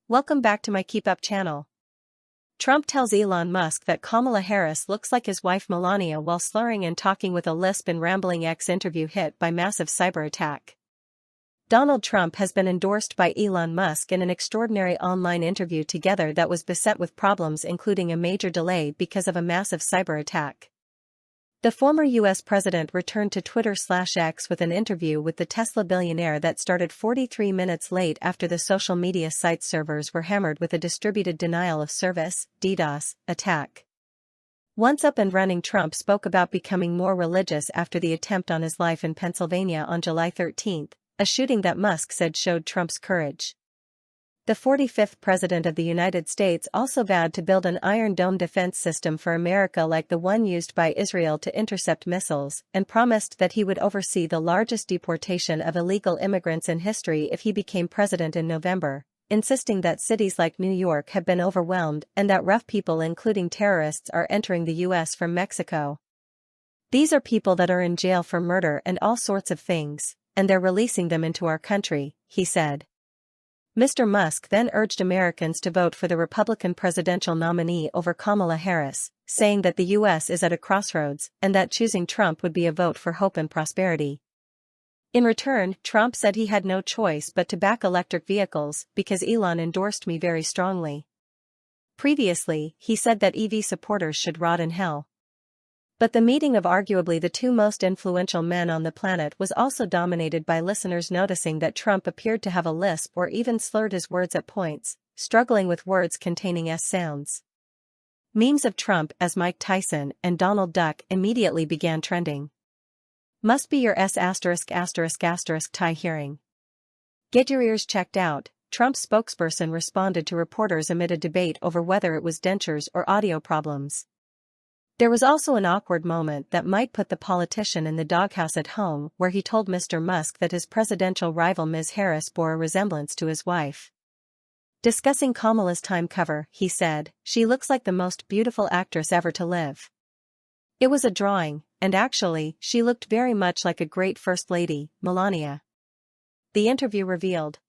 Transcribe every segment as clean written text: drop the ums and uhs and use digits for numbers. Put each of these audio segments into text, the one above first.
Welcome back to my KEEPUP channel. Trump tells Elon Musk that Kamala Harris looks like his wife Melania while slurring and talking with a lisp in rambling X interview hit by massive cyber attack. Donald Trump has been endorsed by Elon Musk in an extraordinary online interview together that was beset with problems, including a major delay because of a massive cyber attack. The former U.S. president returned to Twitter/X with an interview with the Tesla billionaire that started 43 minutes late after the social media site's servers were hammered with a distributed denial of service (DDoS) attack. Once up and running, Trump spoke about becoming more religious after the attempt on his life in Pennsylvania on July 13, a shooting that Musk said showed Trump's courage. The 45th President of the United States also vowed to build an Iron Dome defense system for America like the one used by Israel to intercept missiles, and promised that he would oversee the largest deportation of illegal immigrants in history if he became president in November, insisting that cities like New York have been overwhelmed and that rough people, including terrorists, are entering the U.S. from Mexico. These are people that are in jail for murder and all sorts of things, and they're releasing them into our country, he said. Mr. Musk then urged Americans to vote for the Republican presidential nominee over Kamala Harris, saying that the U.S. is at a crossroads and that choosing Trump would be a vote for hope and prosperity. In return, Trump said he had no choice but to back electric vehicles because Elon endorsed me very strongly. Previously, he said that EV supporters should rot in hell. But the meeting of arguably the two most influential men on the planet was also dominated by listeners noticing that Trump appeared to have a lisp or even slurred his words at points, struggling with words containing S sounds. Memes of Trump as Mike Tyson and Donald Duck immediately began trending. Must be your S***** tie hearing. Get your ears checked out, Trump's spokesperson responded to reporters amid a debate over whether it was dentures or audio problems. There was also an awkward moment that might put the politician in the doghouse at home, where he told Mr. Musk that his presidential rival Ms. Harris bore a resemblance to his wife. Discussing Kamala's time cover, he said, "She looks like the most beautiful actress ever to live. It was a drawing, and actually, she looked very much like a great first lady, Melania." The interview revealed.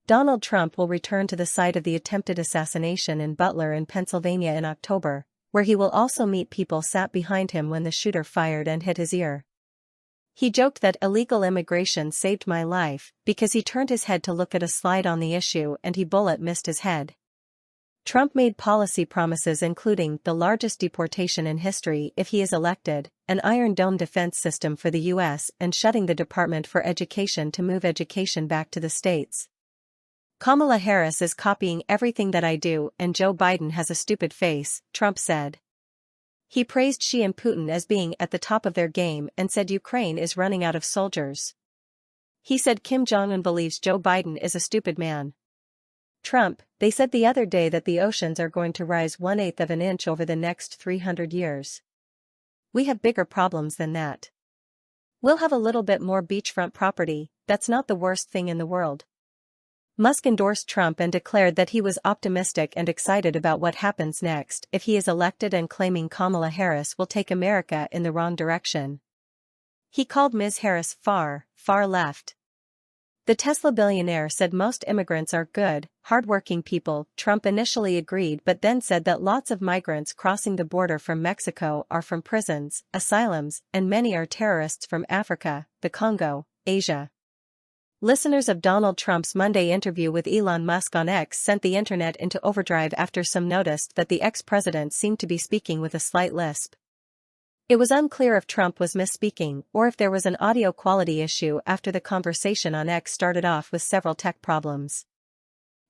Donald Trump will return to the site of the attempted assassination in Butler in Pennsylvania in October, where he will also meet people sat behind him when the shooter fired and hit his ear. He joked that illegal immigration saved my life because he turned his head to look at a slide on the issue and he bullet missed his head. Trump made policy promises including the largest deportation in history if he is elected, an Iron Dome defense system for the U.S., and shutting the Department for Education to move education back to the states. Kamala Harris is copying everything that I do and Joe Biden has a stupid face, Trump said. He praised Xi and Putin as being at the top of their game and said Ukraine is running out of soldiers. He said Kim Jong-un believes Joe Biden is a stupid man. Trump, they said the other day that the oceans are going to rise 1/8 of an inch over the next 300 years. We have bigger problems than that. We'll have a little bit more beachfront property, that's not the worst thing in the world. Musk endorsed Trump and declared that he was optimistic and excited about what happens next if he is elected, and claiming Kamala Harris will take America in the wrong direction. He called Ms. Harris far left. The Tesla billionaire said most immigrants are good, hardworking people. Trump initially agreed but then said that lots of migrants crossing the border from Mexico are from prisons, asylums, and many are terrorists from Africa, the Congo, Asia. Listeners of Donald Trump's Monday interview with Elon Musk on X sent the internet into overdrive after some noticed that the ex-president seemed to be speaking with a slight lisp. It was unclear if Trump was misspeaking or if there was an audio quality issue after the conversation on X started off with several tech problems.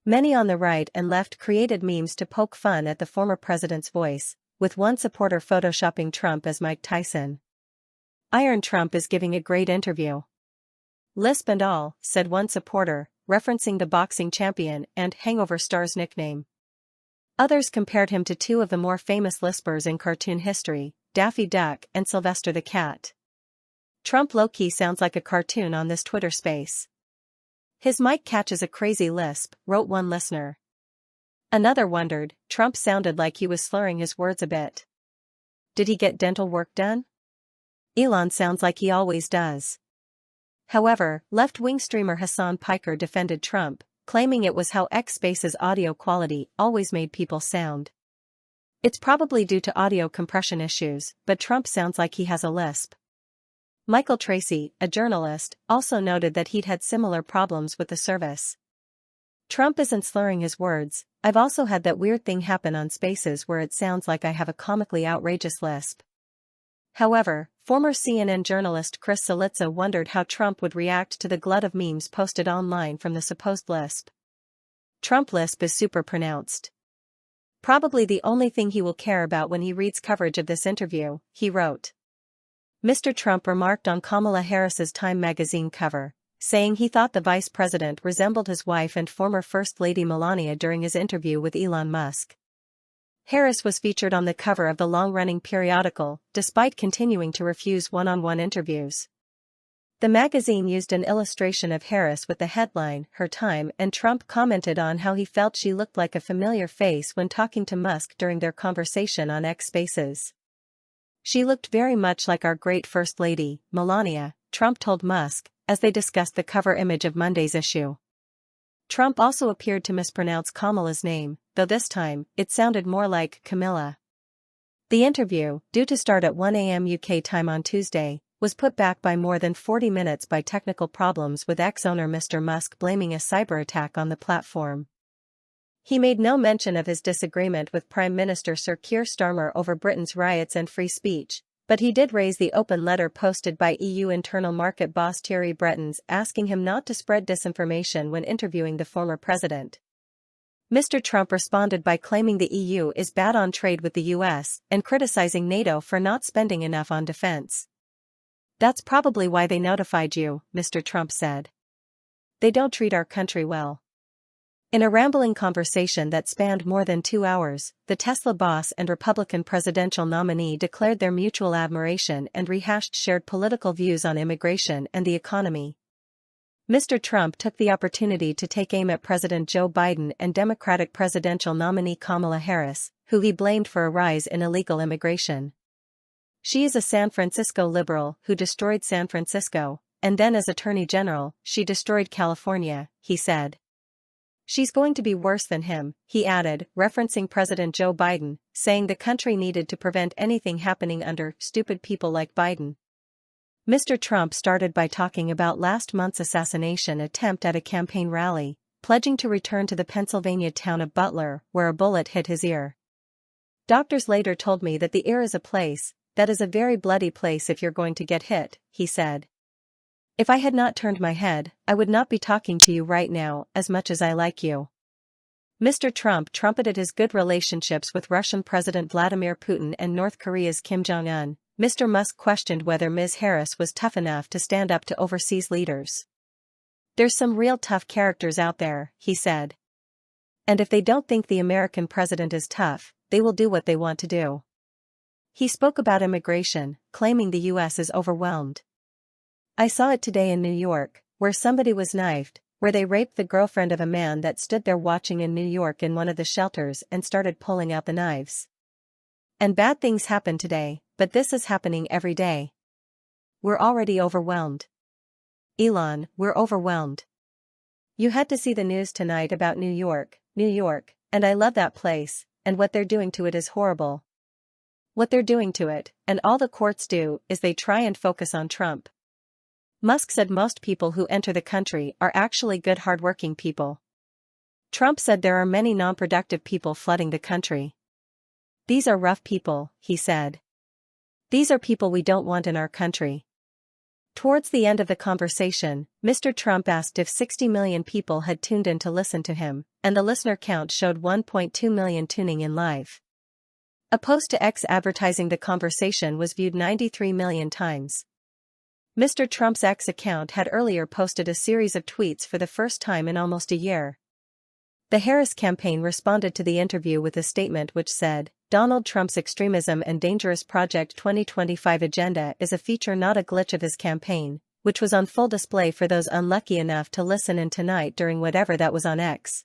Many on the right and left created memes to poke fun at the former president's voice, with one supporter photoshopping Trump as Mike Tyson. "Iron Trump is giving a great interview. Lisp and all," said one supporter, referencing the boxing champion and Hangover star's nickname. Others compared him to two of the more famous lispers in cartoon history, Daffy Duck and Sylvester the Cat. "Trump low-key sounds like a cartoon on this Twitter space. His mic catches a crazy lisp," wrote one listener. Another wondered, "Trump sounded like he was slurring his words a bit. Did he get dental work done? Elon sounds like he always does." However, left-wing streamer Hassan Piker defended Trump, claiming it was how X Space's audio quality always made people sound. It's probably due to audio compression issues, but Trump sounds like he has a lisp. Michael Tracy, a journalist, also noted that he'd had similar problems with the service. Trump isn't slurring his words. I've also had that weird thing happen on Spaces where it sounds like I have a comically outrageous lisp. However, former CNN journalist Chris Cillizza wondered how Trump would react to the glut of memes posted online from the supposed lisp. Trump lisp is super pronounced. Probably the only thing he will care about when he reads coverage of this interview, he wrote. Mr. Trump remarked on Kamala Harris's Time magazine cover, saying he thought the vice president resembled his wife and former First Lady Melania during his interview with Elon Musk. Harris was featured on the cover of the long-running periodical, despite continuing to refuse one-on-one interviews. The magazine used an illustration of Harris with the headline, Her Time, and Trump commented on how he felt she looked like a familiar face when talking to Musk during their conversation on X Spaces. She looked very much like our great First Lady, Melania, Trump told Musk, as they discussed the cover image of Monday's issue. Trump also appeared to mispronounce Kamala's name, though this time, it sounded more like Camilla. The interview, due to start at 1 a.m. UK time on Tuesday, was put back by more than 40 minutes by technical problems with ex-owner Mr. Musk blaming a cyber attack on the platform. He made no mention of his disagreement with Prime Minister Sir Keir Starmer over Britain's riots and free speech, but he did raise the open letter posted by EU internal market boss Thierry Bretons asking him not to spread disinformation when interviewing the former president. Mr. Trump responded by claiming the EU is bad on trade with the US and criticizing NATO for not spending enough on defense. That's probably why they notified you, Mr. Trump said. They don't treat our country well. In a rambling conversation that spanned more than 2 hours, the Tesla boss and Republican presidential nominee declared their mutual admiration and rehashed shared political views on immigration and the economy. Mr. Trump took the opportunity to take aim at President Joe Biden and Democratic presidential nominee Kamala Harris, who he blamed for a rise in illegal immigration. She is a San Francisco liberal who destroyed San Francisco, and then as Attorney General, she destroyed California, he said. She's going to be worse than him, he added, referencing President Joe Biden, saying the country needed to prevent anything happening under stupid people like Biden. Mr. Trump started by talking about last month's assassination attempt at a campaign rally, pledging to return to the Pennsylvania town of Butler, where a bullet hit his ear. Doctors later told me that the ear is a place, that is a very bloody place if you're going to get hit, he said. If I had not turned my head, I would not be talking to you right now, as much as I like you. Mr. Trump trumpeted his good relationships with Russian President Vladimir Putin and North Korea's Kim Jong-un. Mr. Musk questioned whether Ms. Harris was tough enough to stand up to overseas leaders. There's some real tough characters out there, he said. And if they don't think the American president is tough, they will do what they want to do. He spoke about immigration, claiming the U.S. is overwhelmed. I saw it today in New York, where somebody was knifed, where they raped the girlfriend of a man that stood there watching in New York in one of the shelters and started pulling out the knives. And bad things happen today, but this is happening every day. We're already overwhelmed. Elon, we're overwhelmed. You had to see the news tonight about New York, and I love that place, and what they're doing to it is horrible. What they're doing to it, and all the courts do, is they try and focus on Trump. Musk said most people who enter the country are actually good hardworking people. Trump said there are many non-productive people flooding the country. These are rough people, he said. These are people we don't want in our country. Towards the end of the conversation, Mr. Trump asked if 60 million people had tuned in to listen to him, and the listener count showed 1.2 million tuning in live. A post to X advertising the conversation was viewed 93 million times. Mr. Trump's X account had earlier posted a series of tweets for the first time in almost a year. The Harris campaign responded to the interview with a statement which said, Donald Trump's extremism and dangerous Project 2025 agenda is a feature not a glitch of his campaign, which was on full display for those unlucky enough to listen in tonight during whatever that was on X.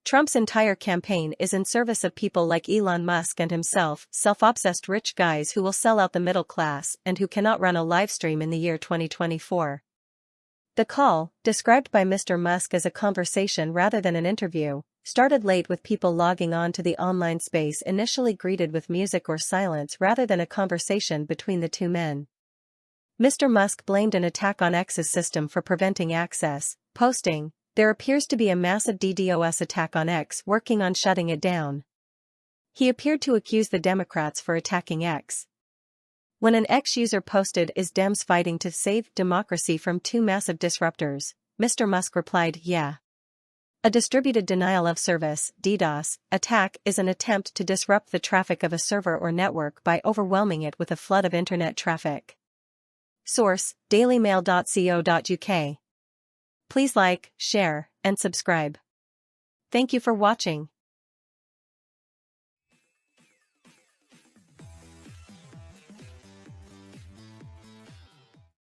Trump's entire campaign is in service of people like Elon Musk and himself, self-obsessed rich guys who will sell out the middle class and who cannot run a live stream in the year 2024. The call, described by Mr. Musk as a conversation rather than an interview, started late with people logging on to the online space initially greeted with music or silence rather than a conversation between the two men. Mr. Musk blamed an attack on X's system for preventing access, posting, "There appears to be a massive DDoS attack on X working on shutting it down." He appeared to accuse the Democrats for attacking X. When an X user posted, "Is Dems fighting to save democracy from two massive disruptors?" Mr. Musk replied, "Yeah." A distributed denial of service (DDoS) attack is an attempt to disrupt the traffic of a server or network by overwhelming it with a flood of internet traffic. Source: dailymail.co.uk. Please like, share, and subscribe. Thank you for watching.